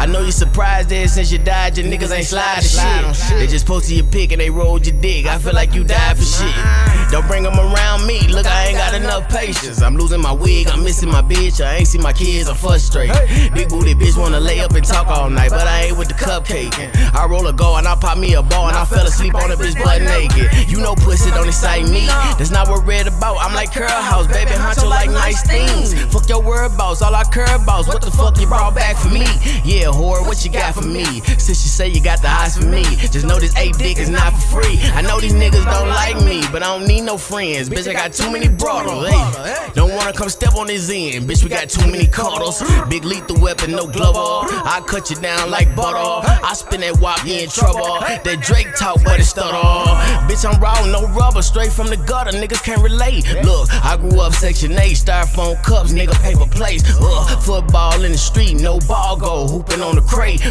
I know you surprised that since you died, your niggas ain't slide to shit. They just posted your pic and they rolled your dick. I feel like you died for shit. Don't bring them around me, look, I ain't got enough patience. I'm losing my wig, I'm missing my bitch. I ain't see my kids, I'm frustrated. Big booty bitch wanna lay up and talk all night, but I ain't with the cupcake. I roll a go and I pop me a ball and I fell asleep on a bitch butt naked. You know pussy don't excite me, that's not what red about. I'm like Curl House, baby honcho like nice things. Fuck your word boss, all I care about. What the fuck you brought back for me? Yeah, whore, what you got for me? Since you say you got the eyes for me, just know this 8 dick is not for free. I know these niggas don't like me, but I don't need no friends. Bitch, I got too many brothers. Hey, don't wanna come step on this end. Bitch, we got too many cuddles. Big lethal weapon, no glove off. I cut you down like butter. I spin that wop, you in trouble. That Drake talk, but it stutter. Bitch, I'm raw, no rubber, straight from the gutter. Niggas can't relate. Look, I grew up Section 8, styrofoam cups, nigga paper plates. Football in the street, no ball go, hooping on the crate.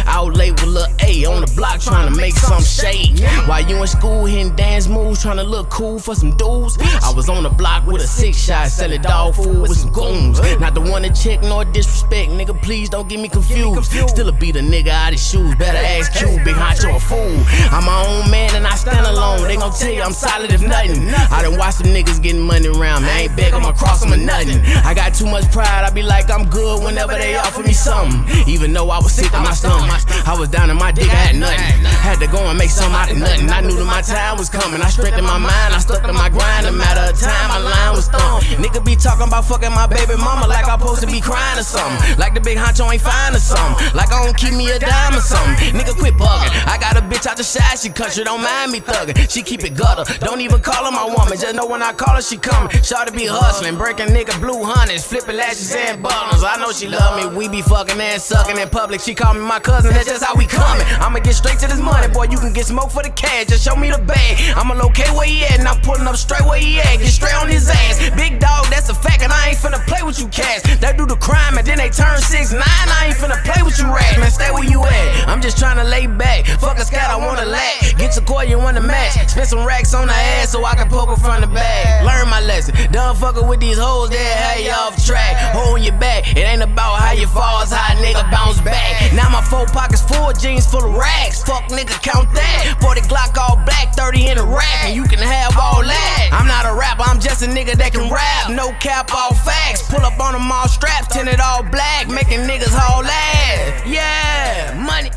Out late with Lil A on the block trying to make some shake. While you in school hitting dance moves, trying to look cool for some dudes. I was on the block with a 6-shot, selling dog food with some goons. Not the one to check nor disrespect, nigga, please don't get me confused. Still a beat a nigga out his shoes, better ask Q, big honcho a fool. I'm my own man and I stand alone, they gon' tell you I'm solid if nothing. I done watched them niggas getting money around me, I ain't beg, I'ma cross them or nothing. I got too much pride, I be like I'm good whenever they offer me something. Even though I was sick to my stomach, I was down in my dick, I had nothing. Had to go and make something out of nothing. I knew that my time was coming, I strengthened my mind, I stuck to my grind. A matter of time, my line was thumped. Nigga be talking about fucking my baby mama like I'm supposed to be crying or something. Like the big honcho ain't fine or something. Like I don't keep me a dime or something. Nigga quit bugging. I got a bitch out the she country, don't mind me thugging. She keep it gutter, don't even call her my woman. Just know when I call her, she coming. Shawty be hustling, breaking nigga blue hundreds, flipping lashes and buttons. I know she love me, we be fucking and sucking in public. She call me my cousin, that's just how we coming. I'ma get straight to this money, boy, you can get smoke for the cash. Just show me the bag, I'ma locate where he at, and I'm pulling up straight where he at. Get straight on his ass, big dog, that's a fact, and I ain't finna play with you cats. They do the crime and then they turn 6'9", I ain't finna play with you rats, man, stay where you at. I'm just tryna lay back, fuck a scat, I wanna lack. Get your core, you wanna match, spend some racks on the ass so I can poke her from the bag. Learn my lesson, done fucking with these hoes, they'll have you off track. Holding your back, it ain't about how you fall, it's how a nigga bounce back. Now my 4 pockets full, jeans full of racks. Fuck nigga, count that. 40 Glock all black, 30 in the rack, and you can have all that. I'm not a rapper, I'm just a nigga that can rap. No cap, all facts. Pull up on them all straps, tinted all black, making niggas haul ass. Yeah, money,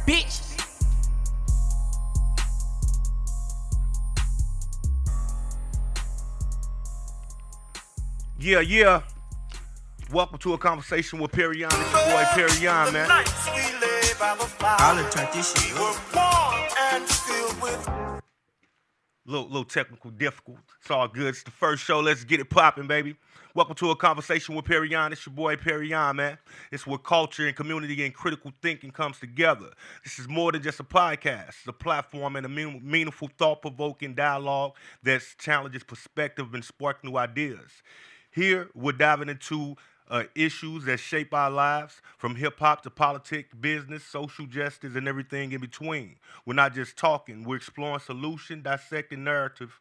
bitch. Yeah. Welcome to a conversation with Perion. It's your boy Perion, man. I'll turn this shit up. Little technical difficult. It's all good. It's the first show. Let's get it popping, baby. Welcome to a conversation with Perion. It's your boy Perion, man. It's where culture and community and critical thinking comes together. This is more than just a podcast. It's a platform and a meaningful, thought-provoking dialogue that challenges perspective and sparks new ideas. Here, we're diving into issues that shape our lives, from hip-hop to politics, business, social justice, and everything in between. We're not just talking. We're exploring solutions, dissecting narratives,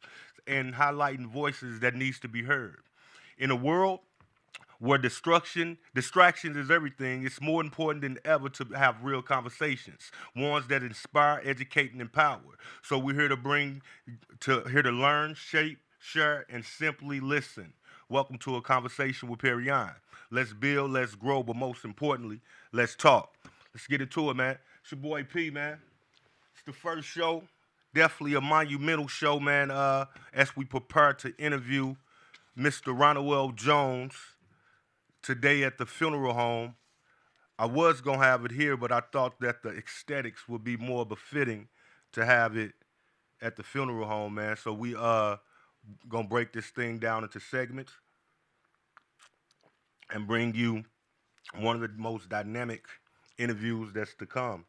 and highlighting voices that needs to be heard. In a world where distractions is everything, it's more important than ever to have real conversations, ones that inspire, educate, and empower. So we're here to learn, shape, share, and simply listen. Welcome to a conversation with Perion. Let's build, let's grow, but most importantly, let's talk. Let's get into it, man. It's your boy P, man. It's the first show, definitely a monumental show, man, as we prepare to interview Mr. Ronald L Jones today at the funeral home. I was going to have it here, but I thought that the aesthetics would be more befitting to have it at the funeral home, man. So we going to break this thing down into segments and bring you one of the most dynamic interviews that's to come,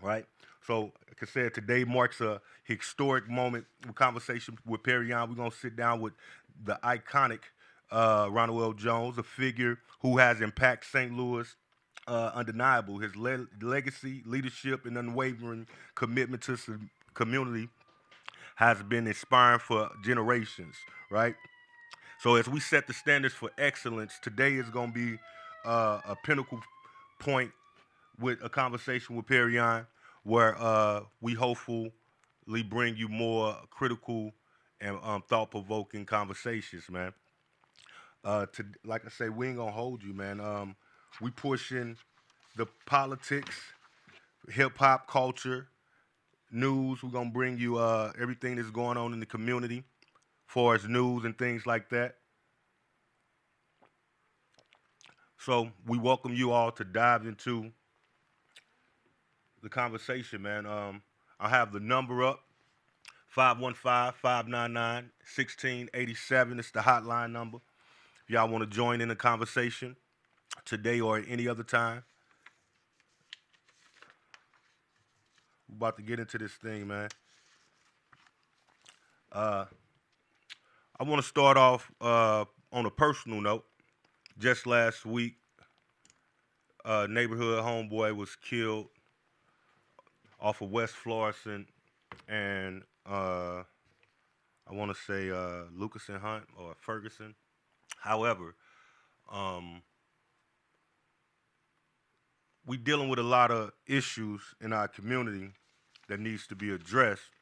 right? So, like I said, today marks a historic moment with conversation with Perion. We're going to sit down with the iconic Ronald L Jones, a figure who has impacted St. Louis undeniable. His legacy, leadership, and unwavering commitment to the community has been inspiring for generations, right? So as we set the standards for excellence, today is going to be a pinnacle point with a conversation with Perion, where we hopefully bring you more critical and thought-provoking conversations, man. Like I say, we ain't gonna hold you, man. We pushing the politics, hip hop culture, news. We're gonna bring you everything that's going on in the community, far as news and things like that. So we welcome you all to dive into the conversation, man. I have the number up, 515-599-1687. It's the hotline number. If y'all want to join in the conversation today or at any other time. We're about to get into this thing, man. I want to start off on a personal note. Just last week, neighborhood homeboy was killed off of West Florissant and I want to say Lucas and Hunt or Ferguson. However, we dealing with a lot of issues in our community that needs to be addressed.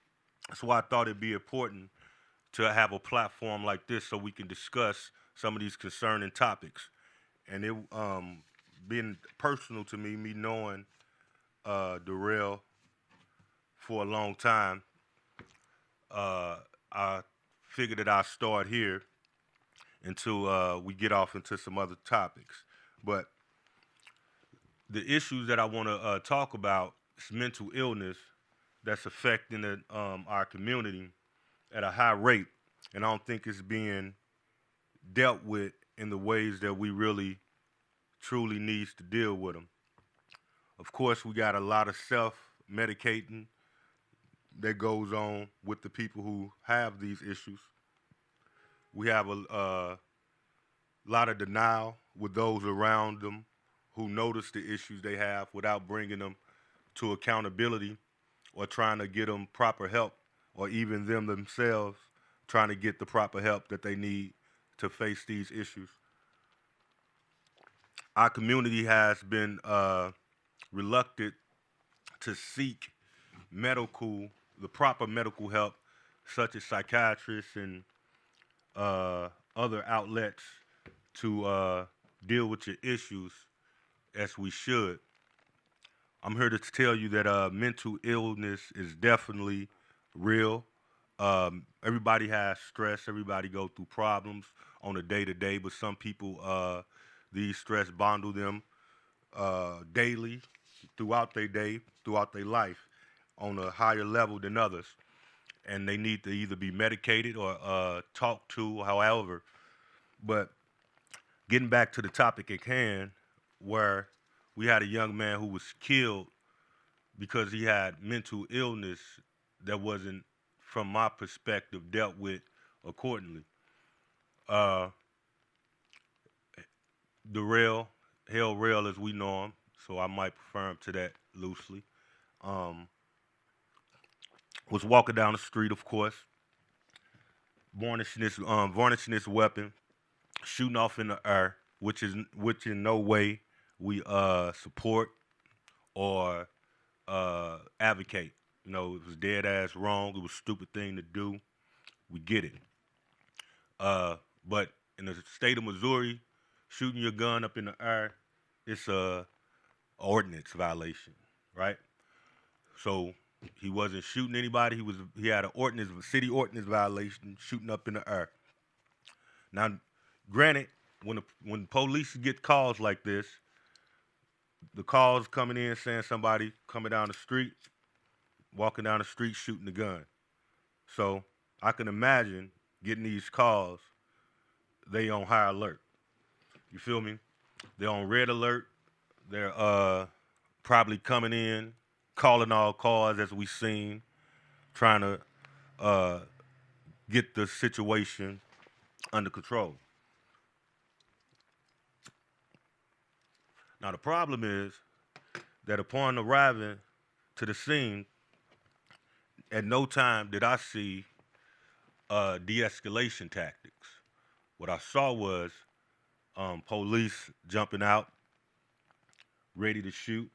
That's why I thought it'd be important to have a platform like this so we can discuss some of these concerning topics. And it being personal to me, me knowing Darrell for a long time, I figured that I'd start here until we get off into some other topics. But the issues that I want to talk about is mental illness that's affecting our community at a high rate, and I don't think it's being dealt with in the ways that we really truly needs to deal with them. Of course, we got a lot of self-medicating that goes on with the people who have these issues. We have a lot of denial with those around them who notice the issues they have without bringing them to accountability or trying to get them proper help, or even them themselves trying to get the proper help that they need to face these issues. Our community has been reluctant to seek the proper medical help, such as psychiatrists and other outlets to deal with your issues as we should. I'm here to tell you that mental illness is definitely real. Everybody has stress. Everybody go through problems on a day-to-day, but some people, these stress bundle them daily, throughout their day, throughout their life, on a higher level than others. And they need to either be medicated or talked to, however. But getting back to the topic at hand, where we had a young man who was killed because he had mental illness that wasn't, from my perspective, dealt with accordingly. Darrell, Hell Rail as we know him, so I might refer him to that loosely, was walking down the street, of course, varnishing this weapon, shooting off in the air, which in no way we support or advocate. You know, it was dead ass wrong. It was a stupid thing to do. We get it. But in the state of Missouri, shooting your gun up in the air, it's a ordinance violation, right? So he wasn't shooting anybody. He had a city ordinance violation, shooting up in the air. Now, granted, when police get calls like this, the calls coming in saying somebody coming down the street, walking down the street shooting the gun. So I can imagine getting these calls, they on high alert. You feel me? They're on red alert. They're probably coming in, calling all cars as we seen, trying to get the situation under control. Now the problem is that upon arriving to the scene, at no time did I see de-escalation tactics. What I saw was police jumping out, ready to shoot,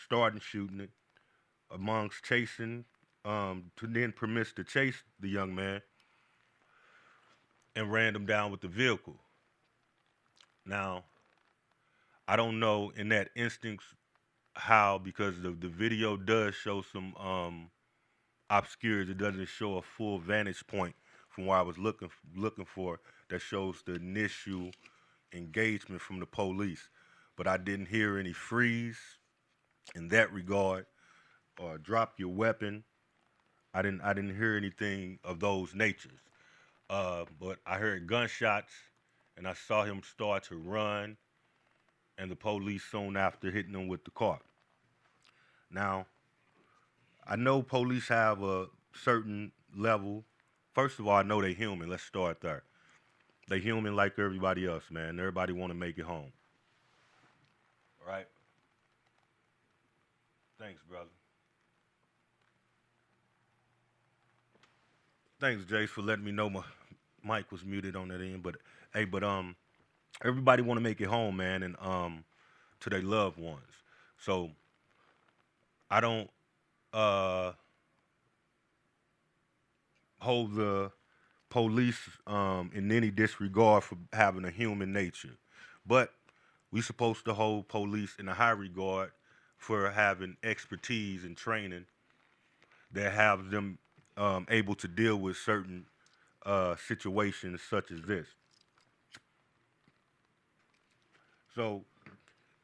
starting shooting it, amongst chasing, to then permits to chase the young man and ran him down with the vehicle. Now, I don't know in that instance how, because the video does show some obscures. It doesn't show a full vantage point from where I was looking for that shows the initial engagement from the police. But I didn't hear any freeze in that regard or drop your weapon. I didn't hear anything of those natures. But I heard gunshots and I saw him start to run and the police soon after hitting him with the car. Now, I know police have a certain level. First of all, I know they human. Let's start there. They human like everybody else, man. Everybody want to make it home. Right? Thanks, brother. Thanks, Jace, for letting me know my mic was muted on that end. But hey, everybody want to make it home, man, and to their loved ones. So I don't uh hold the police in any disregard for having a human nature, but we supposed to hold police in a high regard for having expertise and training that have them able to deal with certain situations such as this. So,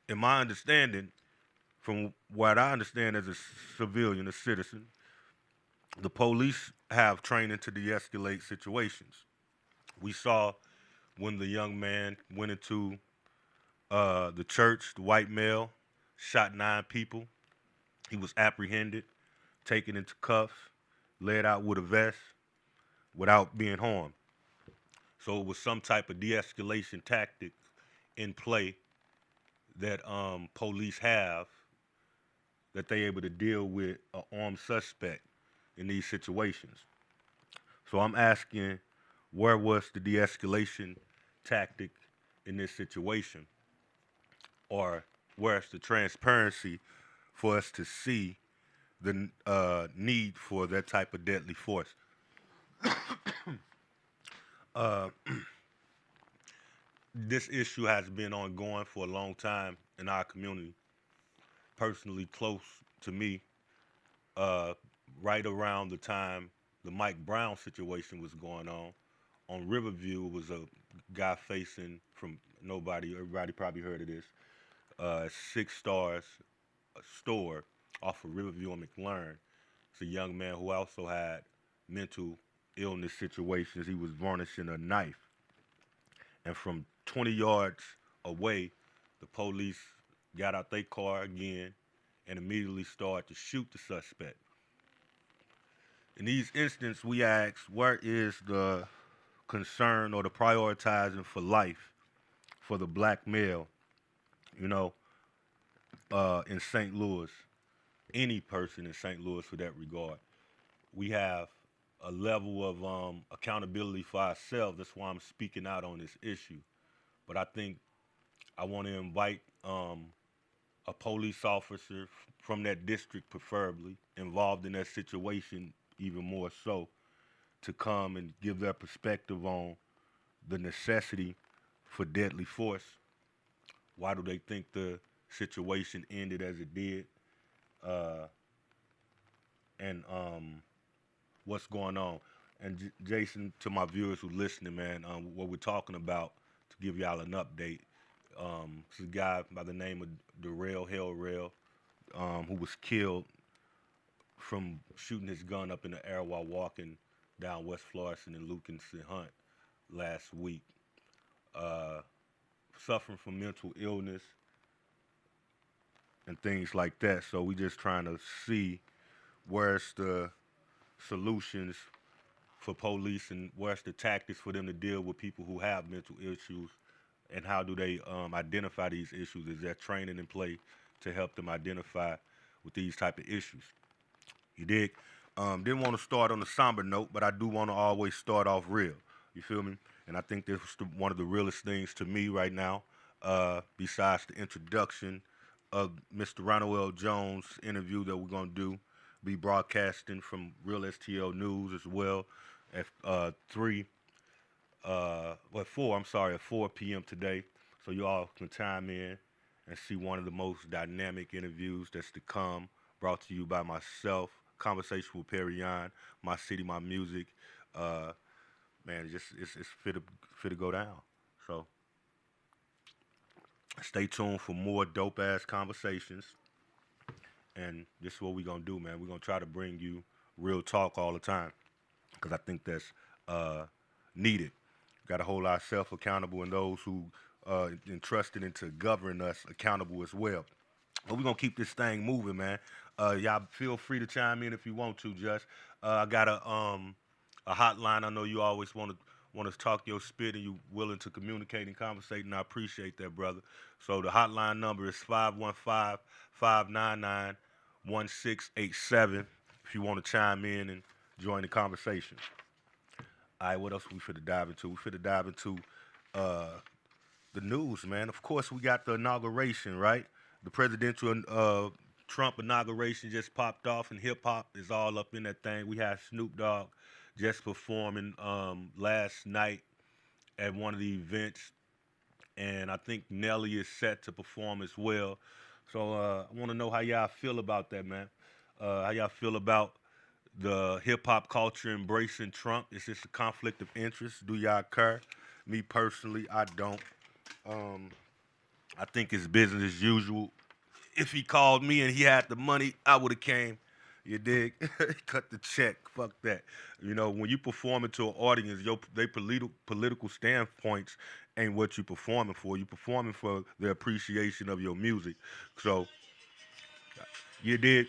in my understanding, from what I understand as a civilian, a citizen, the police have training to de-escalate situations. We saw when the young man went into the church, the white male, shot 9 people. He was apprehended, taken into cuffs, led out with a vest without being harmed. So it was some type of de-escalation tactic in play that police have that they able to deal with an armed suspect in these situations. So I'm asking, where was the de-escalation tactic in this situation? Or where's the transparency for us to see the need for that type of deadly force? uh, this issue has been ongoing for a long time in our community. Personally, close to me, uh, right around the time the Mike Brown situation was going on Riverview was a guy facing from everybody probably heard of this, 6 Stars store off of Riverview and McLaren. It's a young man who also had mental illness situations. He was varnishing a knife. And from 20 yards away, the police got out their car again and immediately started to shoot the suspect. In these instances, we ask, where is the concern or the prioritizing for life for the black male, you know, in St. Louis, any person in St. Louis for that regard? We have a level of accountability for ourselves. That's why I'm speaking out on this issue. But I think I want to invite a police officer from that district, preferably involved in that situation even more so, to come and give their perspective on the necessity for deadly force. Why do they think the situation ended as it did? And what's going on? And Jason, to my viewers who listening, man, what we're talking about, to give y'all an update, it's a guy by the name of Darrell Hellrail, who was killed from shooting his gun up in the air while walking down West Florissant and Lucanson Hunt last week. Suffering from mental illness and things like that. So we just trying to see where's the solutions for police and where's the tactics for them to deal with people who have mental issues, and how do they identify these issues? Is there training in play to help them identify with these type of issues? You dig? Didn't want to start on a somber note, but I do want to always start off real. You feel me? And I think this was one of the realest things to me right now, besides the introduction Mr. Ronald L Jones interview that we're gonna do. Be broadcasting from Real STL News as well at 4. I'm sorry, at 4 p.m. today. So you all can chime in and see one of the most dynamic interviews that's to come. Brought to you by myself. Conversation with Perry Yon, My City, My Music. Man, it's fit to go down. So stay tuned for more dope ass conversations. And this is what we're gonna do, man. We're gonna try to bring you real talk all the time, because I think that's needed. Got to hold ourselves accountable, and those who entrusted into govern us accountable as well. But we're gonna keep this thing moving, man. Y'all feel free to chime in if you want to, Just. I got a hotline. I know you always want to talk your spit, and you willing to communicate and conversate, and I appreciate that, brother. So the hotline number is 515-599-1687 if you want to chime in and join the conversation. All right, what else we finna dive into? We finna dive into the news, man. Of course, we got the inauguration, right? The presidential Trump inauguration just popped off, and hip-hop is all up in that thing. We had Snoop Dogg just performing last night at one of the events, and I think Nelly is set to perform as well. So I want to know how y'all feel about that, man. How y'all feel about the hip-hop culture embracing Trump? Is this a conflict of interest? Do y'all care? Me personally, I don't. I think it's business as usual. If he called me and he had the money, I would have came. You dig? Cut the check. Fuck that. You know, when you performing to an audience, they political standpoints ain't what you performing for. You performing for the appreciation of your music. So, you dig?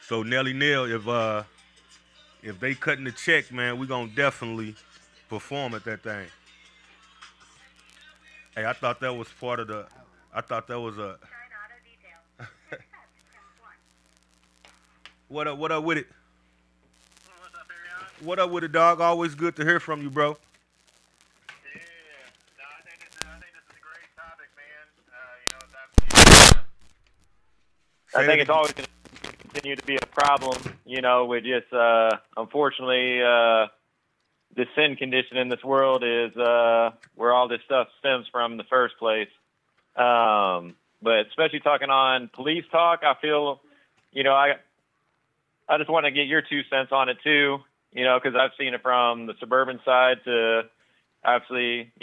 So Nelly Nell, if they cutting the check, man, we gonna definitely perform at that thing. Hey, I thought that was part of the. I thought that was a. What up? What up with it? What's up, Ariana? What up with it, dog? Always good to hear from you, bro. Yeah, no, I think this is a great topic, man. I think it's always going to continue to be a problem, with just, unfortunately, the sin condition in this world is where all this stuff stems from in the first place. But especially talking on police talk, I feel, I just want to get your 2 cents on it too, because I've seen it from the suburban side to obviously,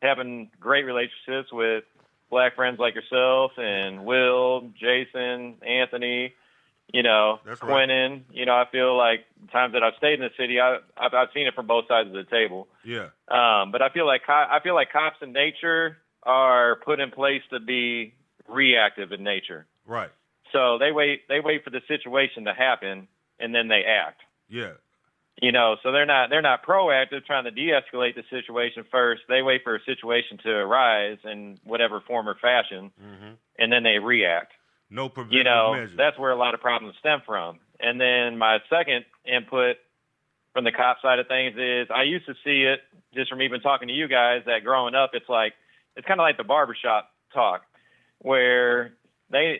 having great relationships with black friends like yourself and Will, Jason, Anthony, That's Quentin. Right. I feel like times that I've stayed in the city, I've seen it from both sides of the table. Yeah. But I feel like cops in nature are put in place to be reactive in nature. Right. So they wait for the situation to happen, and then they act. Yeah. So they're not proactive trying to de-escalate the situation first. They wait for a situation to arise in whatever form or fashion, and then they react. No preventive measures. That's where a lot of problems stem from. And then my second input from the cop side of things is I used to see it just from even talking to you guys that growing up, it's kind of like the barbershop talk where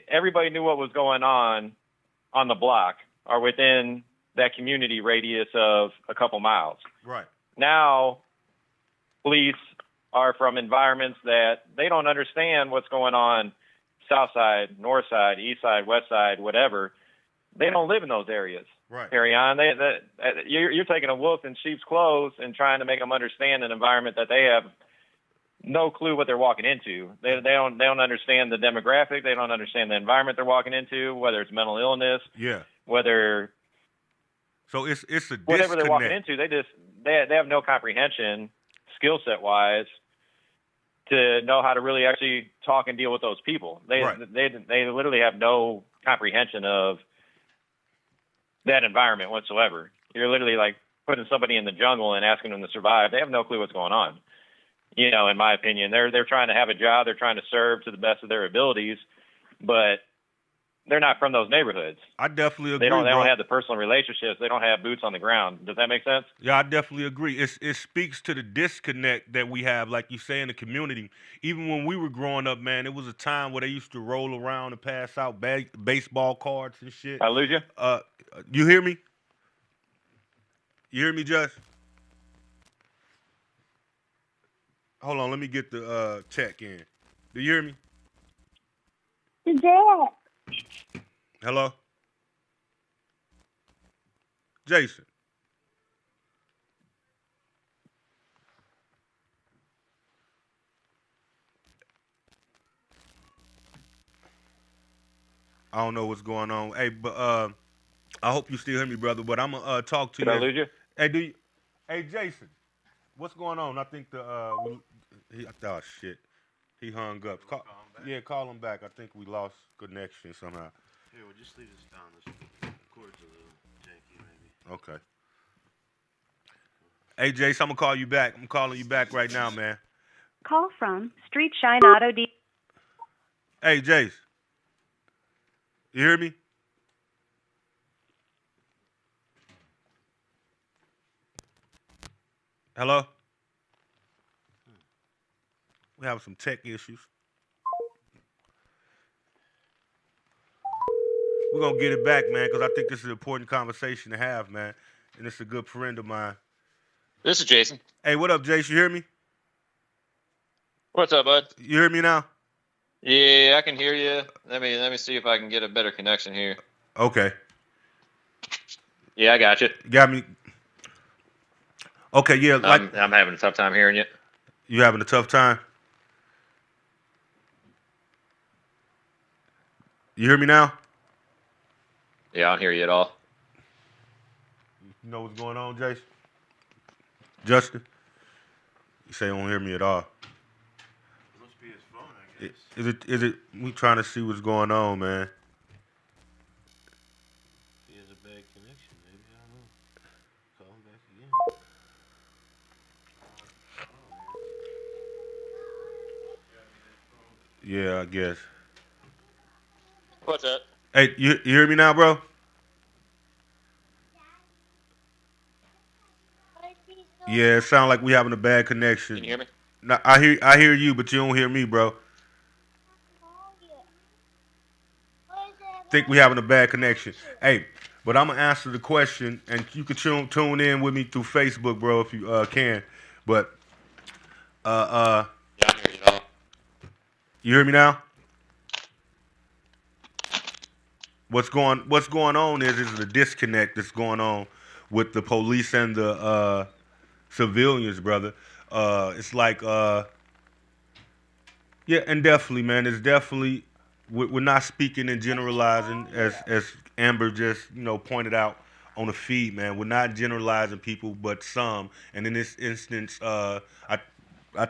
everybody knew what was going on the block or within that community radius of a couple miles. Right. Now, police are from environments that they don't understand what's going on south side, north side, east side, west side, whatever. They don't live in those areas. Right. Carry on. You're taking a wolf in sheep's clothes and trying to make them understand an environment that they have no clue what they're walking into. They don't understand the demographic. They don't understand the environment they're walking into, whether it's mental illness. Yeah. Whether. So it's a disconnect. Whatever they're walking into, they have no comprehension, skill set wise, to know how to really actually talk and deal with those people. They literally have no comprehension of that environment whatsoever. You're literally like putting somebody in the jungle and asking them to survive. They have no clue what's going on. In my opinion, they're trying to have a job. They're trying to serve to the best of their abilities, but they're not from those neighborhoods. I definitely agree, They bro. don't have the personal relationships. They don't have boots on the ground. Does that make sense? Yeah, I definitely agree. It speaks to the disconnect that we have, like you say, in the community. Even when we were growing up, man, it was a time where they used to roll around and pass out baseball cards and shit. I lose you? You hear me? You hear me, Josh? Hold on, let me get the check in. Do you hear me? Dad. Hello? Jason. I don't know what's going on. Hey, but I hope you still hear me, brother. But I'm gonna talk to Did you. I lose you? Hey, do you? Hey, Jason, what's going on? I think I thought shit. He hung up. Call him back. I think we lost connection somehow. Here, we'll just leave this down. This cord's a little janky, maybe. Okay. Hey, Jason, I'm gonna call you back. I'm calling you back right now, man. Call from Street Shine Auto D. Hey, Jace. You hear me? Hello? We have some tech issues. We're going to get it back, man, because I think this is an important conversation to have, man. And it's a good friend of mine. This is Jason. Hey, what up, Jace? You hear me? What's up, bud? You hear me now? Yeah, I can hear you. Let me see if I can get a better connection here. Okay. Yeah, I got you. Got me? Okay, yeah. I'm having a tough time hearing you. You having a tough time? You hear me now? Yeah, I don't hear you at all. You know what's going on, Jason? Justin? You say you don't hear me at all. It must be his phone, I guess. Is it? We trying to see what's going on, man. He has a bad connection, maybe. I don't know. Call him back again. Yeah, I guess. What's up? Hey, you hear me now, bro? Yeah, it sounds like we having a bad connection. Can you hear me? No, I hear you, but you don't hear me, bro. Think we having a bad connection. Hey, but I'm gonna answer the question, and you can tune in with me through Facebook, bro, if you can. But Yeah, I hear you at all. you hear me now? What's going on is the disconnect that's going on with the police and the civilians, brother. It's like yeah, and definitely, man, it's definitely we're not speaking and generalizing as Amber just pointed out on the feed, man. We're not generalizing people, but some. And in this instance, I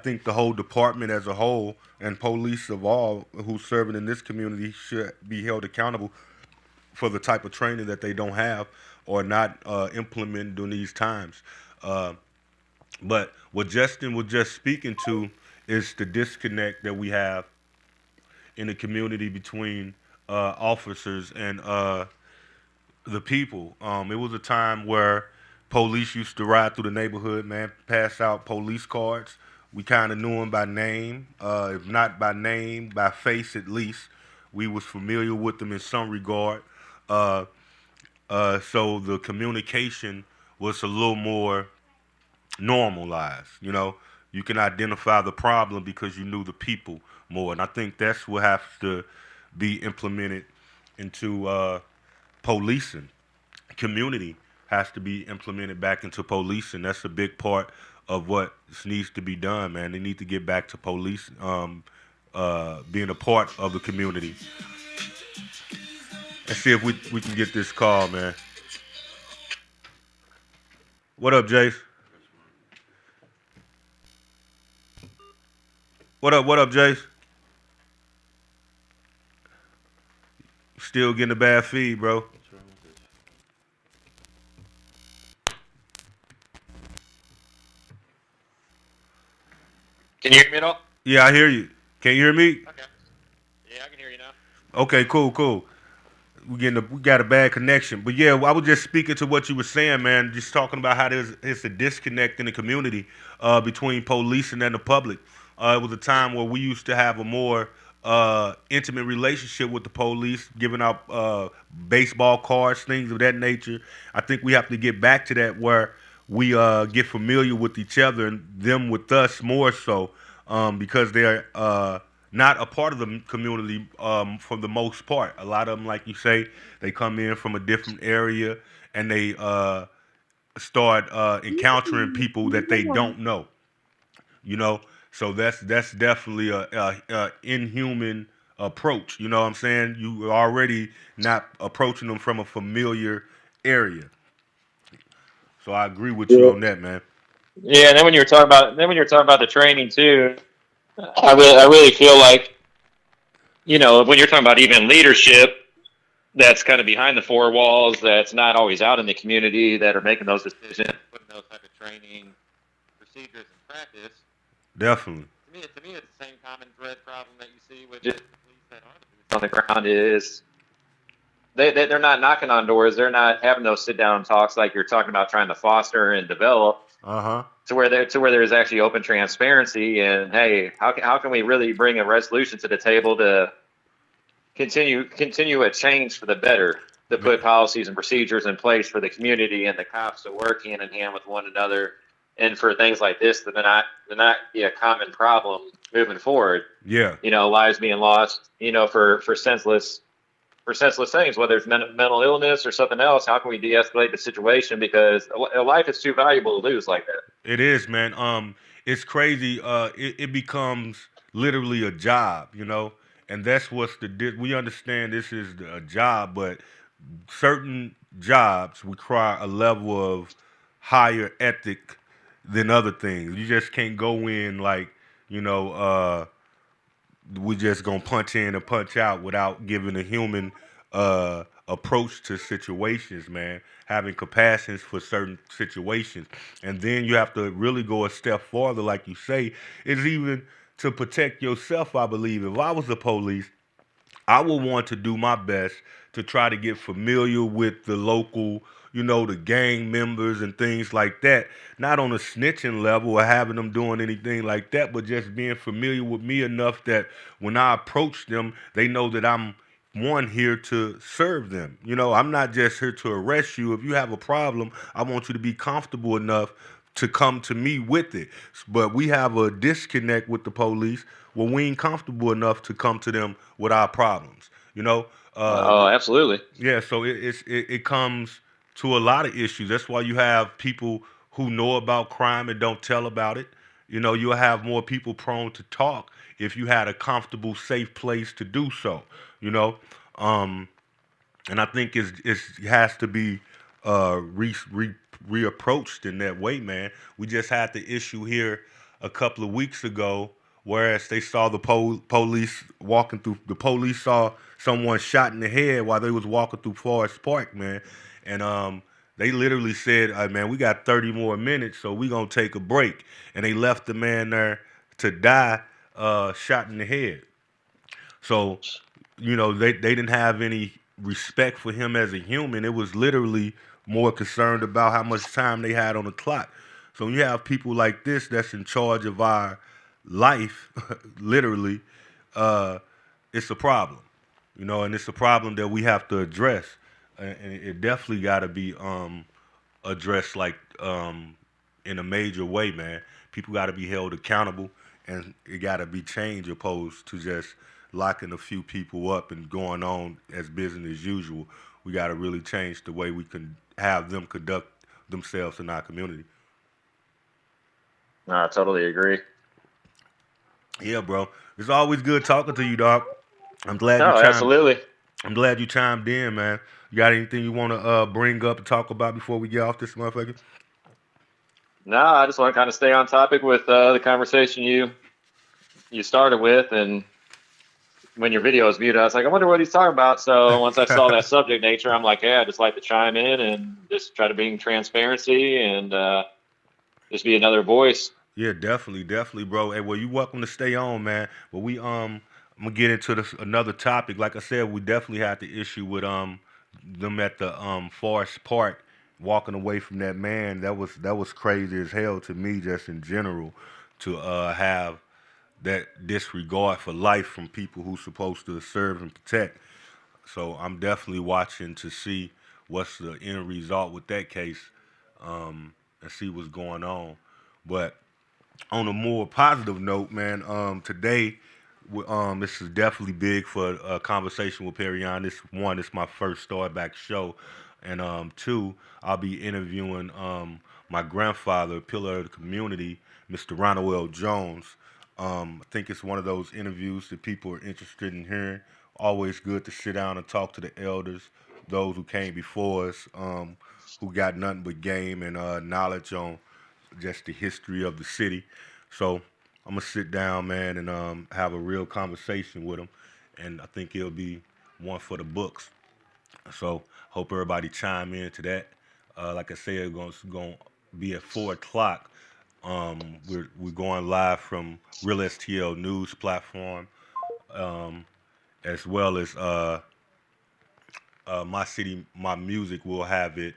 think the whole department as a whole and police of all who's serving in this community should be held accountable for the type of training that they don't have or not implement during these times. But what Justin was just speaking to is the disconnect that we have in the community between officers and the people. It was a time where police used to ride through the neighborhood, man, pass out police cards. We kind of knew them by name, if not by name, by face at least. We was familiar with them in some regard. So the communication was a little more normalized. You can identify the problem because you knew the people more, and I think that's what has to be implemented into policing. Community has to be implemented back into policing. That's a big part of what needs to be done, man. They need to get back to police being a part of the community. Let's see if we can get this call, man. What up, Jace? What up, Jace? Still getting a bad feed, bro. What's wrong with this? Can you hear me at all? Yeah, I hear you. Can you hear me? Okay. Yeah, I can hear you now. Okay, cool. we got a bad connection. But yeah, I was just speaking to what you were saying, man. Just talking about how it's a disconnect in the community between policing and the public. It was a time where we used to have a more intimate relationship with the police, giving out baseball cards, things of that nature. I think we have to get back to that where we get familiar with each other and them with us more so because they're not a part of the community for the most part. A lot of them, like you say, they come in from a different area and they start encountering people that they don't know. You know, so that's definitely a inhuman approach. You know what I'm saying? You are already not approaching them from a familiar area. So I agree with you on that, man. Yeah, and then when you're talking about the training too, I really feel like, when you're talking about even leadership that's kind of behind the four walls, that's not always out in the community, that are making those decisions, putting those type of training procedures in practice. Definitely. To me, it's the same common thread problem that you see with just police that are on the ground is they're not knocking on doors. They're not having those sit down talks like you're talking about, trying to foster and develop to where there's actually open transparency and, hey, how can we really bring a resolution to the table to continue a change for the better, to put policies and procedures in place for the community and the cops to work hand in hand with one another, and for things like this to not be a common problem moving forward. Yeah. Lives being lost, for senseless things, whether it's mental illness or something else. How can we de-escalate the situation? Because a life is too valuable to lose like that. It is, man. It's crazy. It becomes literally a job, and that's we understand this is a job, but certain jobs require a level of higher ethic than other things. You just can't go in like, we just gonna punch in and punch out without giving a human approach to situations, man. Having compassion for certain situations, and then you have to really go a step farther, like you say, is even to protect yourself. I believe if I was the police, I would want to do my best to try to get familiar with the local, the gang members and things like that. Not on a snitching level or having them doing anything like that, but just being familiar with me enough that when I approach them, they know that I'm one here to serve them. I'm not just here to arrest you. If you have a problem, I want you to be comfortable enough to come to me with it. But we have a disconnect with the police where we ain't comfortable enough to come to them with our problems. Absolutely. Yeah, so it comes to a lot of issues. That's why you have people who know about crime and don't tell about it. You'll have more people prone to talk if you had a comfortable, safe place to do so. And I think it has to be reapproached in that way, man. We just had the issue here a couple of weeks ago, whereas they saw the police walking through. The police saw someone shot in the head while they was walking through Forest Park, man, and they literally said, "Man, we got 30 more minutes, so we gonna take a break," and they left the man there to die, shot in the head. So, they didn't have any respect for him as a human. It was literally more concerned about how much time they had on the clock. So when you have people like this that's in charge of our life, literally, it's a problem, and it's a problem that we have to address, and it definitely got to be addressed like in a major way, man. People got to be held accountable, and it got to be changed opposed to just locking a few people up and going on as business as usual. We got to really change the way we can have them conduct themselves in our community. No, I totally agree. Yeah, bro. It's always good talking to you, dog. I'm glad No, you chimed. absolutely. I'm glad you chimed in, man. You got anything you want to bring up and talk about before we get off this motherfucker? No, I just want to kind of stay on topic with the conversation you started with, and when your video was viewed, I was like, I wonder what he's talking about. So once I saw that subject nature, I'm like, yeah, I just like to chime in and just try to bring transparency and just be another voice. Yeah, definitely, bro. Hey, well, you welcome to stay on, man. But we I'm gonna get into this another topic. Like I said, we definitely had the issue with them at the Forest Park walking away from that man. That was crazy as hell to me, just in general, to have that disregard for life from people who's supposed to serve and protect. So I'm definitely watching to see what's the end result with that case, and see what's going on. But on a more positive note, man, today, this is definitely big for a conversation with Perion. This one, it's my first Star Back show, and two, I'll be interviewing my grandfather, pillar of the community, Mr. Ronald L Jones. I think it's one of those interviews that people are interested in hearing. Always good to sit down and talk to the elders, those who came before us, who got nothing but game and knowledge on just the history of the city. So I'm gonna sit down, man, and have a real conversation with him, and I think it'll be one for the books. So hope everybody chime in to that. Like I said, it's gonna be at 4 o'clock. We're going live from Real STL News platform, um, as well as My City, My Music will have it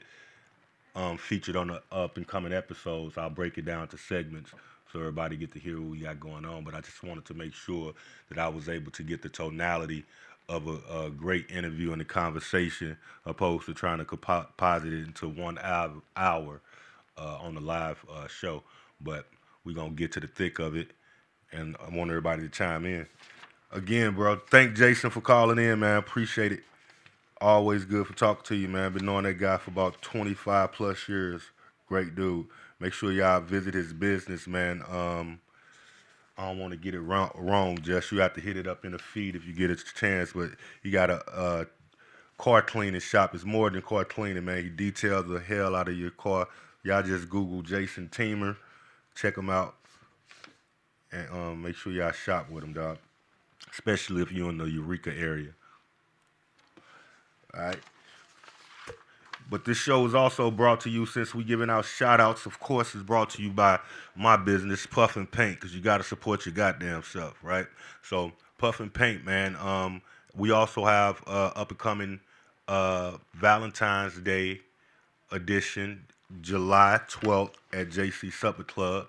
featured on the up and coming episodes. I'll break it down to segments so everybody get to hear what we got going on. But I just wanted to make sure that I was able to get the tonality of a great interview and a conversation, opposed to trying to composite it into 1 hour on the live show. But we're gonna get to the thick of it, and I want everybody to chime in. Again, bro, thank Jason for calling in, man. Appreciate it. Always good for talking to you, man. Been knowing that guy for about 25 plus years. Great dude. Make sure y'all visit his business, man. I don't want to get it wrong, Jess. You have to hit it up in the feed if you get a chance. But he got a car cleaning shop. It's more than car cleaning, man. He details the hell out of your car. Y'all just Google Jason Teamer. Check him out. And make sure y'all shop with him, dog. Especially if you're in the Eureka area. All right. But this show is also brought to you, since we giving out shout outs, of course, it's brought to you by my business, Puff and Paint, because you got to support your goddamn self, right? So, Puff and Paint, man. We also have up and coming Valentine's Day edition, July 12th at JC Supper Club.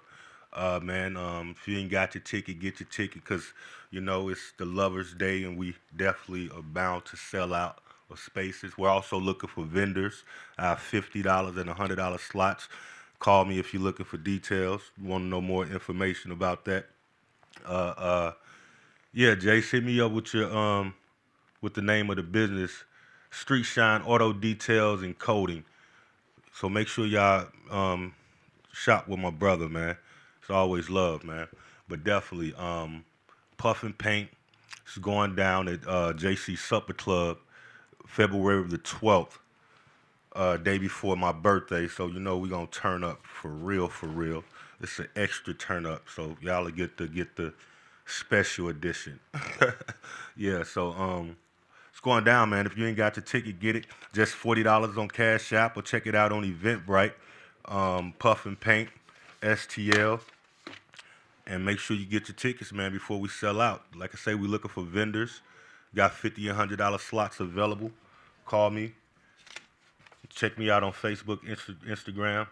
Man, if you ain't got your ticket, get your ticket, because, you know, it's the Lover's Day, and we definitely are bound to sell out of spaces. We're also looking for vendors. I have $50 and $100 slots. Call me if you're looking for details. You want to know more information about that. Yeah, Jace, hit me up with your with the name of the business, Street Shine Auto Details and Coating. So make sure y'all shop with my brother, man. It's always love, man. But definitely, Puff and Paint is going down at JC Supper Club, February the 12th, day before my birthday. So, you know, we're going to turn up for real, for real. It's an extra turn up. So y'all will get the special edition. Yeah, so it's going down, man. If you ain't got your ticket, get it. Just $40 on Cash App, or check it out on Eventbrite. Puff and Paint, STL. And make sure you get your tickets, man, before we sell out. Like I say, we're looking for vendors. Got $50 and $100 slots available. Call me. Check me out on Facebook, Instagram.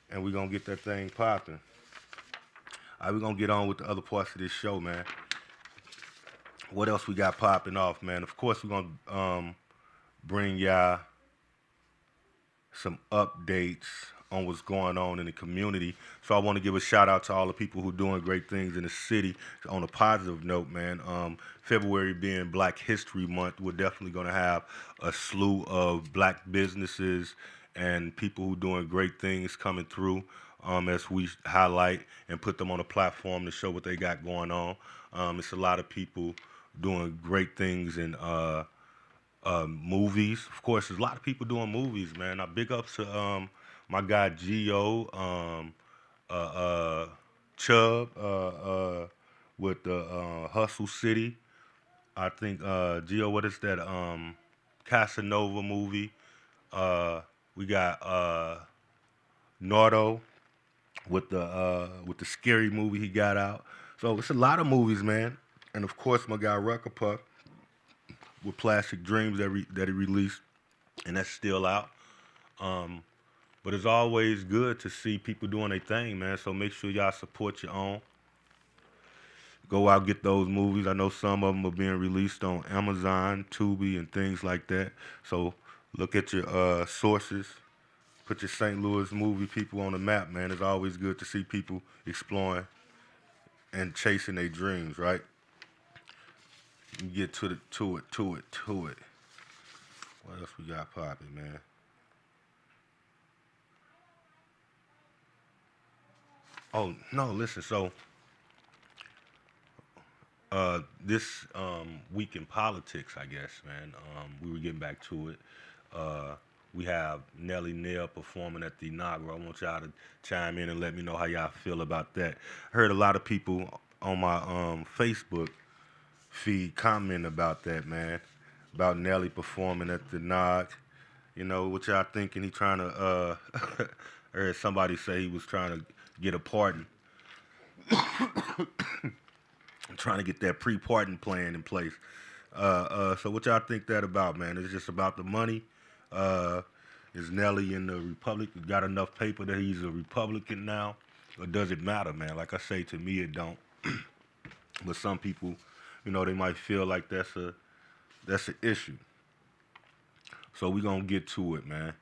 And we're going to get that thing popping. All right, we're going to get on with the other parts of this show, man. What else we got popping off, man? Of course, we're going to bring y'all some updates on what's going on in the community. So I want to give a shout out to all the people who are doing great things in the city. On a positive note, man, February being Black History Month, we're definitely going to have a slew of black businesses and people who are doing great things coming through, as we highlight and put them on a platform to show what they got going on. It's a lot of people doing great things in movies. Of course, there's a lot of people doing movies, man. I big ups to my guy Gio, Chubb, with the Hustle City. I think Gio, what is that? Casanova movie. We got Nardo with the scary movie he got out. So it's a lot of movies, man. And of course, my guy Rucker Puff with Plastic Dreams that he released, and that's still out. But it's always good to see people doing their thing, man. So make sure y'all support your own. Go out, get those movies. I know some of them are being released on Amazon, Tubi, and things like that. So look at your sources. Put your St. Louis movie people on the map, man. It's always good to see people exploring and chasing their dreams, right? You get to it. What else we got popping, man? Oh, no, listen, so this week in politics, I guess, man, we were getting back to it. We have Nelly Nail performing at the inaugural. I want y'all to chime in and let me know how y'all feel about that. I heard a lot of people on my Facebook feed comment about that, man, about Nelly performing at the Nog. You know, what y'all thinking? He trying to, I heard somebody say he was trying to get a pardon. Trying to get that pre-pardon plan in place. So what y'all think that about, man? Is it just about the money? Is Nelly in the Republic got enough paper that he's a Republican now? Or does it matter, man? Like I say, to me it don't. But some people, you know, they might feel like that's an issue. So we gonna get to it, man.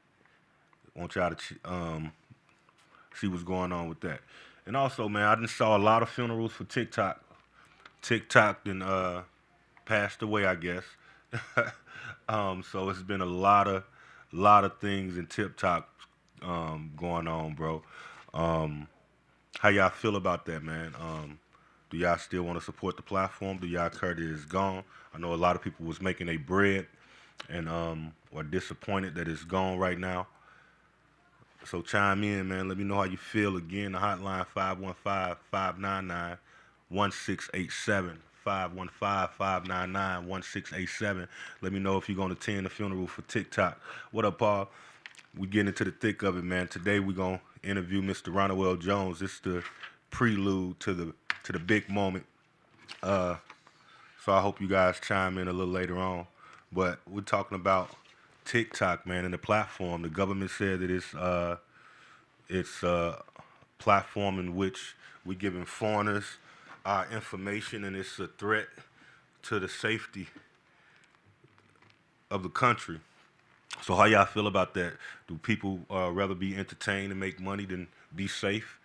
Want y'all to see what's going on with that. And also, man, I just saw a lot of funerals for TikTok. TikTok then passed away, I guess. So it's been a lot of things in TikTok going on, bro. How y'all feel about that, man? Do y'all still want to support the platform? Do y'all care that it's gone? I know a lot of people was making their bread and are disappointed that it's gone right now. So chime in, man. Let me know how you feel. Again, the hotline 515-599-1687. 515-599-1687. Let me know if you're going to attend the funeral for TikTok. What up, Paul? We getting into the thick of it, man. Today we're going to interview Mr. Ronald L Jones. This is the prelude to the big moment. So I hope you guys chime in a little later on. But we're talking about TikTok, man, and the platform. The government said that it's a platform in which we're giving foreigners our information, and it's a threat to the safety of the country. So how y'all feel about that? Do people rather be entertained and make money than be safe?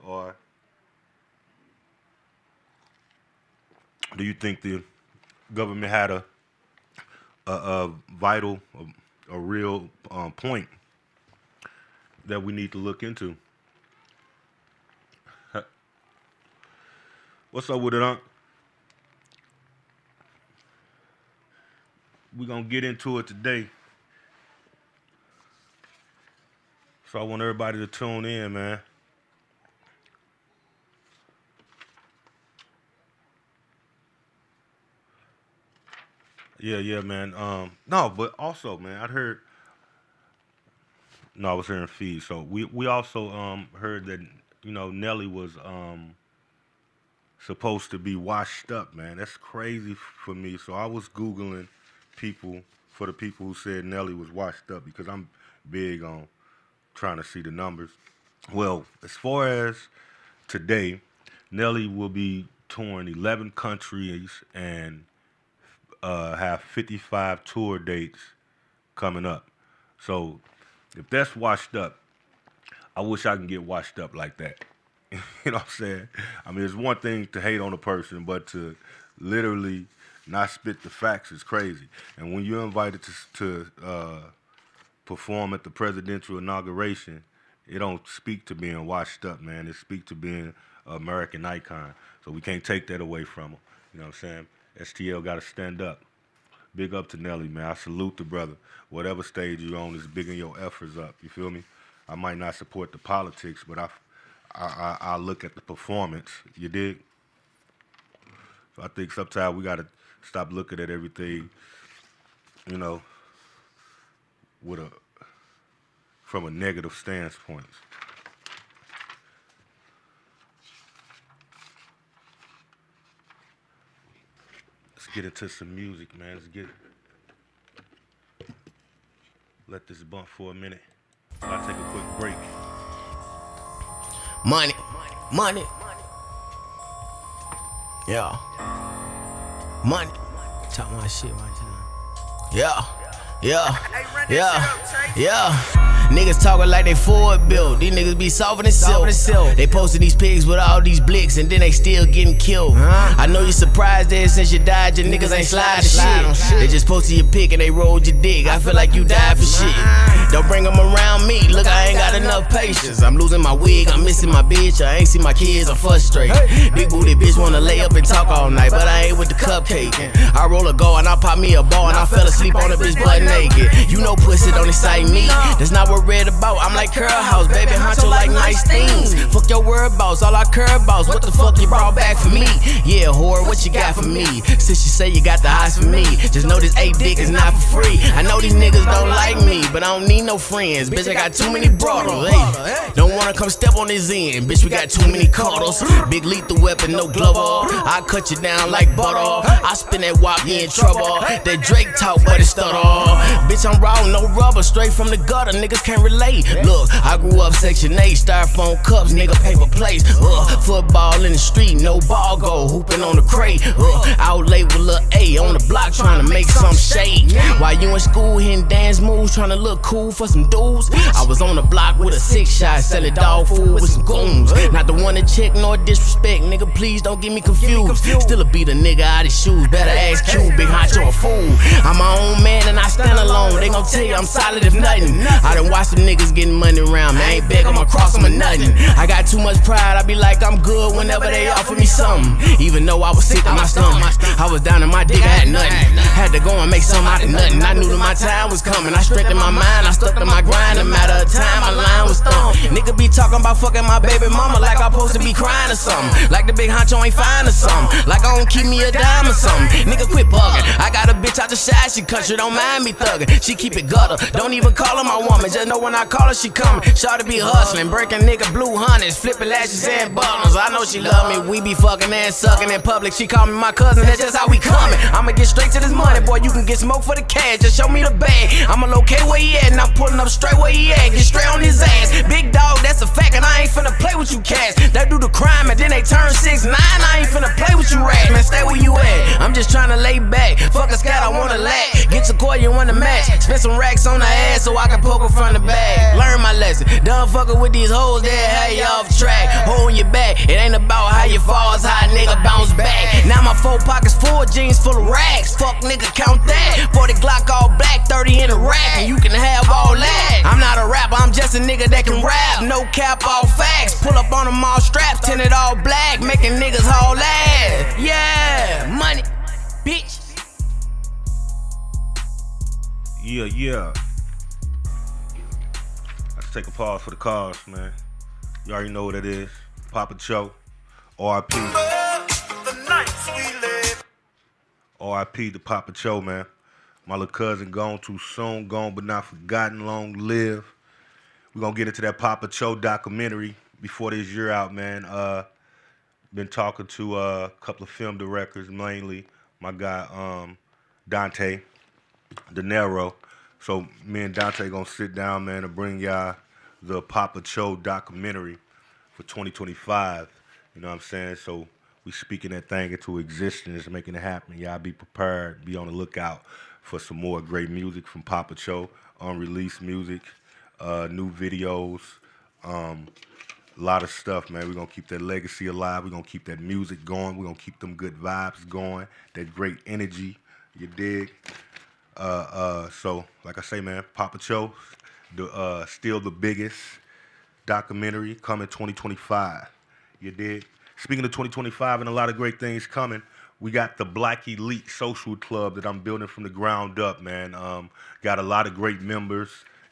Or do you think the government had a vital, a real point that we need to look into? What's up with it, Unc? We're going to get into it today. So I want everybody to tune in, man. Yeah, man. No, but also, man, I was hearing feed. So we also heard that, you know, Nelly was supposed to be washed up, man. That's crazy for me. So I was Googling for the people who said Nelly was washed up, because I'm big on trying to see the numbers. Well, as far as today, Nelly will be touring 11 countries and have 55 tour dates coming up. So if that's washed up, I wish I can get washed up like that. You know what I'm saying? I mean, it's one thing to hate on a person, but to literally not spit the facts is crazy. And when you're invited to perform at the presidential inauguration, it don't speak to being washed up, man. It speaks to being an American icon. So we can't take that away from him. You know what I'm saying? STL got to stand up. Big up to Nelly, man. I salute the brother. Whatever stage you're on is bigging your efforts up. You feel me? I might not support the politics, but I look at the performance. You dig? So I think sometimes we got to stop looking at everything, you know, from a negative standpoint. get into some music, man. Let's get it. Let this bump for a minute. I'll take a quick break. Money, money. Yeah. Money. Talk my shit one time. Yeah. Niggas talking like they Ford built. These niggas be soft and silk. They posted these pigs with all these blicks and then they still getting killed. I know you surprised that since you died, your niggas ain't slide shit. They just posted your pic and they rolled your dick. I feel like you died for shit. Don't bring them around me. Look, I ain't got enough patience. I'm losing my wig, I'm missing my bitch. I ain't see my kids, I'm frustrated. Big booty bitch wanna lay up and talk all night, but I ain't with the cupcake. I roll a go and I pop me a ball and I fell asleep on a bitch butt naked. You know pussy don't excite me. That's not what red about. I'm like Curl House, baby honcho like nice things. Fuck your whereabouts, all I care about. What the fuck you brought back for me? Yeah, whore, what you got for me? Since you say you got the eyes for me, just know this 8 dick is not for free. I know these niggas don't like me, but I don't need no friends. Bitch, I got too many brothers. Hey, don't wanna come step on this end. Bitch, we got too many cuddles. Big lethal weapon, no glove off. I cut you down like butter. I spin that wop, you in trouble. That Drake talk, but it stutter. Bitch, I'm raw, no rubber, straight from the gutter. Niggas can't relate. Look, I grew up Section 8, styrofoam cups, nigga paper plates. Football in the street, no ball go, hooping on the crate. Out late with Lil A on the block trying to make some shade. While you in school hitting dance moves, trying to look cool for some dudes. I was on the block with a 6-shot, selling dog food with some goons. Not the one to check nor disrespect, nigga, please don't get me confused. Still a beat a nigga out his shoes, better ask Q, big honcho a fool. I'm my own man and I stand alone, they gon' tell you I'm solid if nothing. I done watched them niggas getting money around me, I ain't beg, I'ma cross them or nothing. I got too much pride, I be like I'm good whenever they offer me something. Even though I was sick to my stomach, I was down in my dick, I had nothing. Had to go and make something out of nothing. I knew that my time was coming, I strengthened my mind, I stuck to my grind. A matter of time, my line was thumped. Nigga be talking about fucking my baby mama like I'm supposed to be crying or something. Like the big honcho ain't fine or something. Like I don't keep me a dime or something. Nigga quit bugging. I got a bitch out the shy, she country, don't mind me thugging. She keep it gutter, don't even call her my woman. Just know when I call her, she coming. Shawty be hustling, breaking nigga blue hundreds, flipping lashes and buttons. I know she love me, we be fucking and sucking in public. She call me my cousin, that's just how we coming. I'ma get straight to this money, boy, you can get smoke for the cash. Just show me the bag, I'ma locate where he at, and I'm pulling up straight where he at. Get straight on his ass, big dog, that's a fact, and I ain't finna play with you cats. They do the crime and then they turn 6'9", I ain't finna play with you rats. Man, stay where you at, I'm just tryna lay back. Fuck a scat, I wanna lack. Get your core, you wanna match. Spend some racks on the ass so I can poke her from the back. Learn my lesson, done fucking with these hoes, they have you off track. Holding your back, it ain't about how you fall, it's how a nigga bounce back. Now my 4 pockets full, jeans full of racks. Fuck nigga, count that. 40 Glock all black, 30 in the rack, and you can have all that. I'm not a rapper, I'm just a nigga that can rap. No cap, all facts. Pull up on them all straps, tinted all black, making niggas haul ass. Yeah, money, bitch. Yeah. Let's take a pause for the cause, man. You already know what it is. Papa Cho, R.I.P. R.I.P. to Papa Cho, man. My little cousin gone too soon, gone but not forgotten, long live. We're gonna get into that Papa Cho documentary before this year out, man. Been talking to a couple of film directors, mainly my guy Dante De Niro. So me and Dante gonna sit down, man, and bring y'all the Papa Cho documentary for 2025. You know what I'm saying? So we speaking that thing into existence, making it happen. Y'all be prepared, be on the lookout for some more great music from Papa Cho, unreleased music, new videos, a lot of stuff, man. We're gonna keep that legacy alive. We're gonna keep that music going. We're gonna keep them good vibes going, that great energy, you dig? So, like I say, man, Papa Cho, still the biggest documentary coming 2025. You dig? Speaking of 2025 and a lot of great things coming, we got the Black Elite Social Club that I'm building from the ground up, man. Got a lot of great members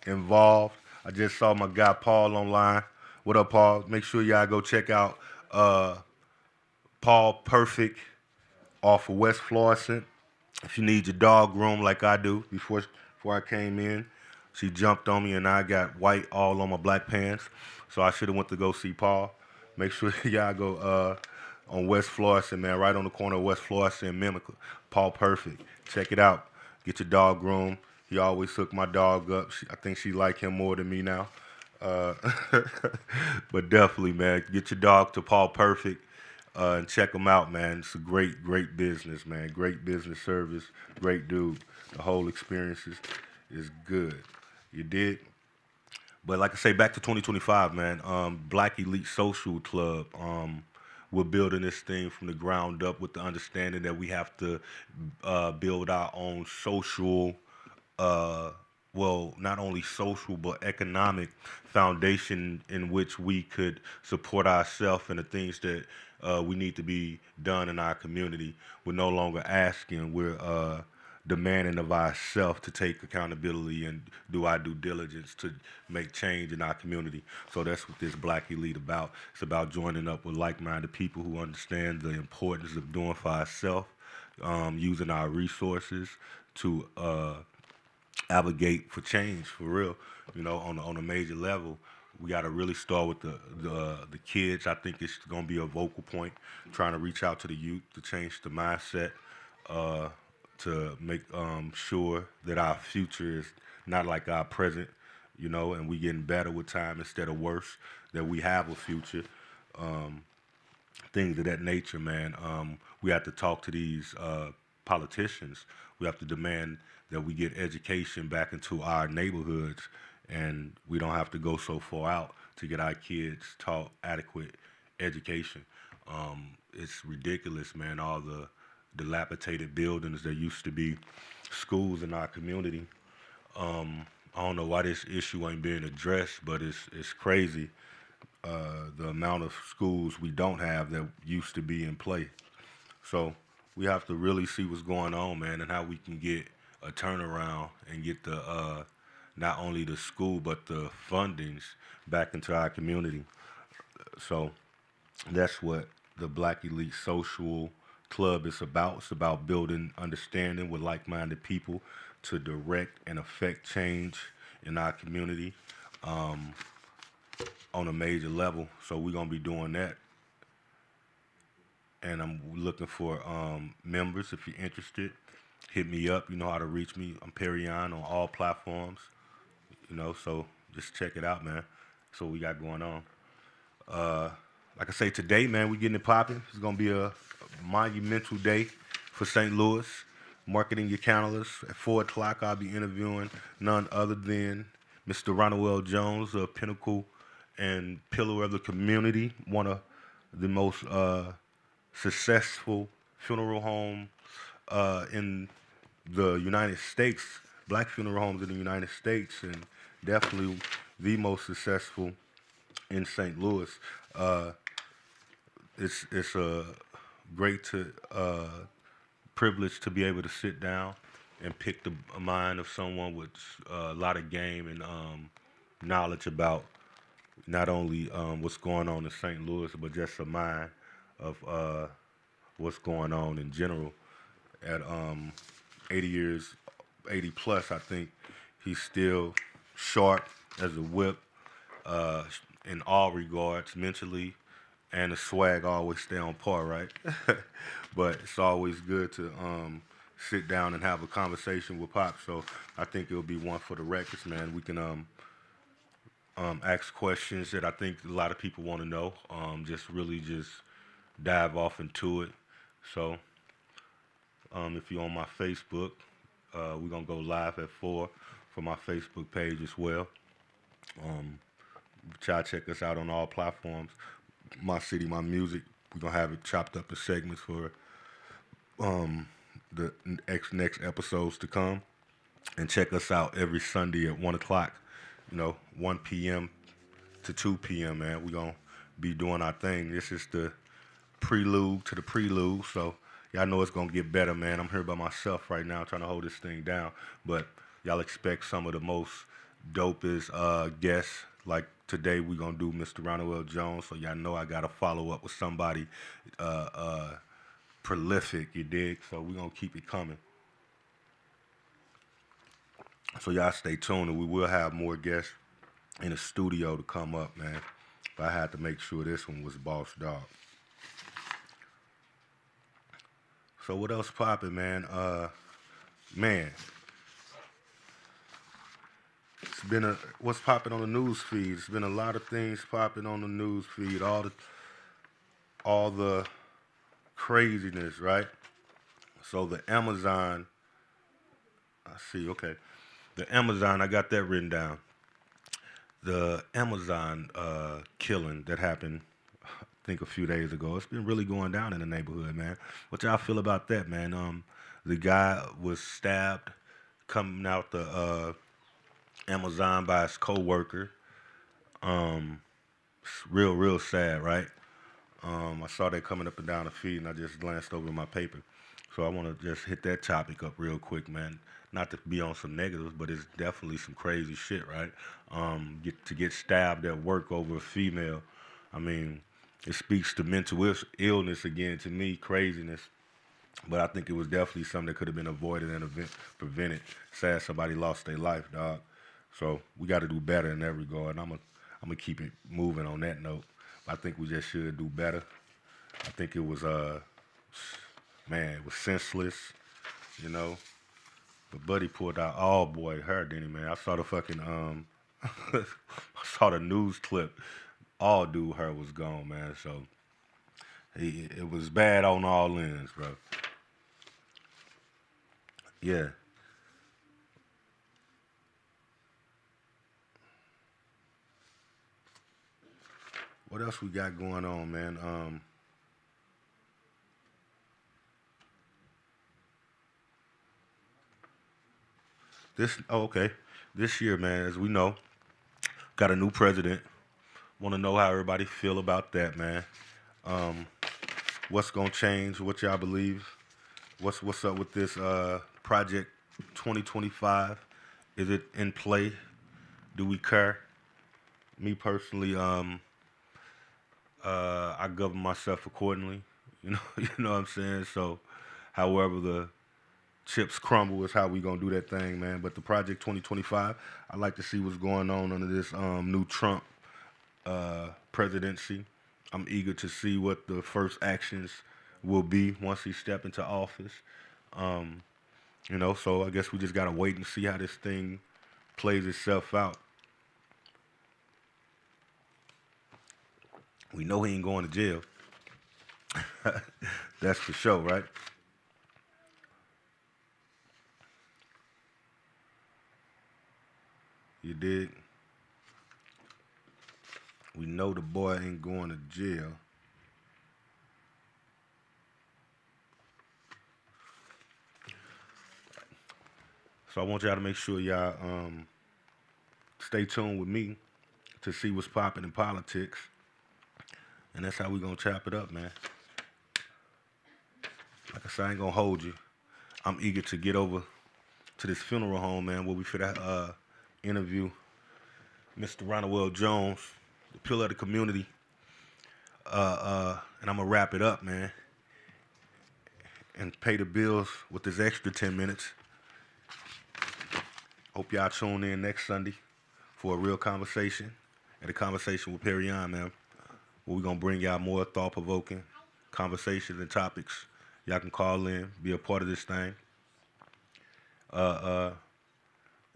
involved. I just saw my guy Paul online. What up, Paul? Make sure y'all go check out Paul Perfect off of West Florissant. If you need your dog groomed like I do, before I came in, she jumped on me and I got white all on my black pants. So I should have went to go see Paul. Make sure y'all go on West Florissant, man, right on the corner of West Florissant and Mimica. Paul Perfect. Check it out. Get your dog groomed. He always hooked my dog up. I think she like him more than me now. But definitely, man, get your dog to Paul Perfect and check him out, man. It's a great, great business, man. Great business service. Great dude. The whole experience is good. You did? But like I say, back to 2025, man. Black Elite Social Club. We're building this thing from the ground up with the understanding that we have to build our own social, well, not only social but economic foundation in which we could support ourselves and the things that we need to be done in our community. We're no longer asking. We're demanding of ourselves to take accountability and do our due diligence to make change in our community. So that's what this Black Elite about. It's about joining up with like-minded people who understand the importance of doing for ourselves, using our resources to advocate for change, for real. You know, on a major level, we got to really start with the kids. I think it's going to be a vocal point, trying to reach out to the youth to change the mindset, to make sure that our future is not like our present, you know, and we getting better with time instead of worse, that we have a future, things of that nature, man. We have to talk to these politicians. We have to demand that we get education back into our neighborhoods, and we don't have to go so far out to get our kids taught adequate education. It's ridiculous, man, all the dilapidated buildings that used to be schools in our community. I don't know why this issue ain't being addressed, but it's crazy the amount of schools we don't have that used to be in play. So we have to really see what's going on, man, and how we can get a turnaround and get the not only the school but the fundings back into our community. So that's what the Black Elite Social Club is about. It's about building understanding with like-minded people to direct and affect change in our community on a major level. So we're gonna be doing that, and I'm looking for members. If you're interested, hit me up. You know how to reach me. I'm Perryon on all platforms. You know, so just check it out, man. That's what we got going on. Like I say, today, man, we getting it popping. It's gonna be a monumental day for St. Louis. Marketing your calendars. At 4 o'clock, I'll be interviewing none other than Mr. Ronald L Jones, a pinnacle and pillar of the community, one of the most successful funeral home in the United States, black funeral homes in the United States, and definitely the most successful in St. Louis. It's a great privilege to be able to sit down and pick the mind of someone with a lot of game and knowledge about not only what's going on in St. Louis, but just a mind of what's going on in general. At 80 plus, I think he's still sharp as a whip in all regards, mentally, and the swag always stay on par, right? But it's always good to sit down and have a conversation with Pop. So I think it'll be one for the records, man. We can ask questions that I think a lot of people want to know. Just dive off into it. So if you're on my Facebook, we're gonna go live at 4 for my Facebook page as well. Try to check us out on all platforms. My City, My Music. We're gonna have it chopped up in segments for the next episodes to come. And check us out every Sunday at 1 o'clock. 1 p.m. to 2 p.m., man. We're gonna be doing our thing. This is the prelude to the prelude, so y'all know it's gonna get better, man. I'm here by myself right now trying to hold this thing down, but y'all expect some of the most dopest guests. Like today, we're gonna do Mr. Ronald L Jones, so y'all know I gotta follow up with somebody prolific, you dig? So we're gonna keep it coming. So y'all stay tuned, and we will have more guests in the studio to come up, man. But I had to make sure this one was boss dog. So what else popping, man? Man, it's been what's popping on the news feed? It's been a lot of things popping on the news feed. All the craziness, right? So the Amazon, the Amazon, I got that written down. The Amazon killing that happened, I think a few days ago. It's been really going down in the neighborhood, man. What y'all feel about that, man? The guy was stabbed coming out the Amazon by his co-worker. Real sad, right? I saw that coming up and down the feed, and I just glanced over my paper. So I want to just hit that topic up real quick, man. Not to be on some negatives, but it's definitely some crazy shit, right? Get stabbed at work over a female. I mean, it speaks to mental illness again to me, craziness. But I think it was definitely something that could have been avoided and prevented. Sad somebody lost their life, dog. So we got to do better in that regard. And I'm gonna keep it moving on that note. I think we just should do better. I think it was it was senseless, you know. But Buddy pulled out all boy her, didn't he, man? I saw the fucking I saw the news clip. All dude her was gone, man. So it was bad on all ends, bro. Yeah. What else we got going on, man? This year, man, as we know, got a new president. Want to know how everybody feel about that, man. What's gonna change? What y'all believe? What's up with this Project 2025? Is it in play? Do we care? Me personally, I govern myself accordingly. You know what I'm saying? So, however the chips crumble is how we gonna do that thing, man. But the Project 2025, I like to see what's going on under this new Trump presidency. I'm eager to see what the first actions will be once he step into office. So I guess we just gotta wait and see how this thing plays itself out. We know he ain't going to jail. That's for sure, right? You dig? We know the boy ain't going to jail. So I want y'all to make sure y'all stay tuned with me to see what's popping in politics. And that's how we gonna chop it up, man. Like I said, I ain't gonna hold you. I'm eager to get over to this funeral home, man, where we finna interview Mr. Ronald L Jones, the pillar of the community. And I'm gonna wrap it up, man, and pay the bills with this extra 10 minutes. Hope y'all tune in next Sunday for a real conversation, and a conversation with Perryon, man. Where we're going to bring y'all more thought-provoking conversations and topics. Y'all can call in, be a part of this thing. And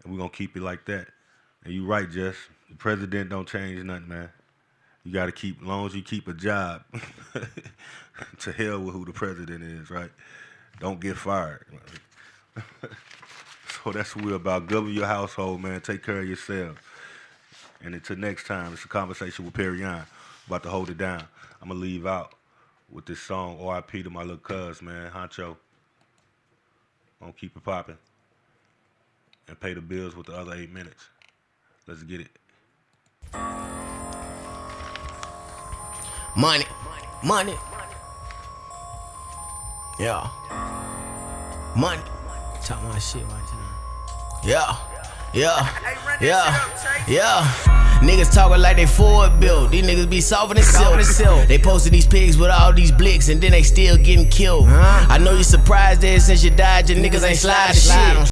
we're going to keep it like that. And you're right, Jess. The president don't change nothing, man. You got to keep, as long as you keep a job, to hell with who the president is, right? Don't get fired. So that's what we're about. Govern your household, man. Take care of yourself. And until next time, it's a conversation with Perryon. About to hold it down. I'm going to leave out with this song, R.I.P. to my little cuz, man, Honcho. I'm going to keep it popping and pay the bills with the other 8 minutes. Let's get it. Money. Yeah. Money. Talk my shit right now. Yeah. Niggas talking like they Ford built. These niggas be soft as silk. They posted these pigs with all these blicks and then they still getting killed. I know you surprised that since you died, your niggas ain't slide shit.